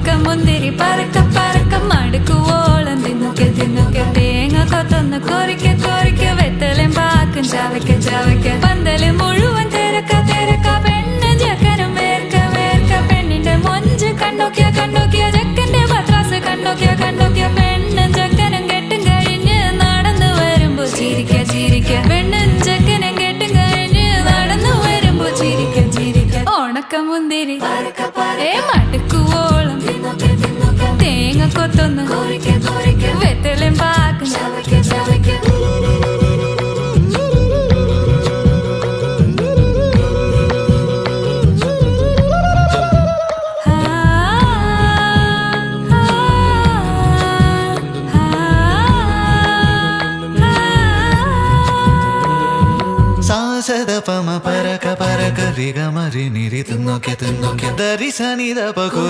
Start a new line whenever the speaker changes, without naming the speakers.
ഉണക്കമുന്തിരി പറക്ക പറക്ക മടുക്കുവോളം തിന്നൊക്കെ തിന്നൊക്കെ തേങ്ങ കൊത്തൊന്ന് കൊറിക്ക കൊറിക്ക വെത്തലും പാക്കും ചവയ്ക്ക ചവയ്ക്ക പന്തല് മുഴുവൻ തിരക്ക തിരക്ക പെണ്ണ് ചെക്കനും വേർക്ക വേർക്ക പെണ്ണിന്റെ മൊഞ്ച് കണ്ടോക്കിയ കണ്ടോക്കിയ ചെക്കന്റെ പത്രാസ് കണ്ടോക്കിയ കണ്ടോക്കിയ പെണ്ണും ചെക്കനും കെട്ടും കഴിഞ്ഞ് നടന്നു വരുമ്പോ ചിരിക്ക ചിരിക്ക പെണ്ണും ചെക്കനും കെട്ടും കഴിഞ്ഞ് നടന്നു വരുമ്പോ ചിരിക്ക ചിരിക്ക ഉണക്കമുന്തിരി മടുക്കുവോളം തേങ്ങ കൊത്തൊന്ന് വെത്തലും പാക്കും
സാസദപമ പരക പരക റിഗമരി നിരി തിന്നൊക്കെ തിന്നൊക്കെ ദരിസനിദ പകു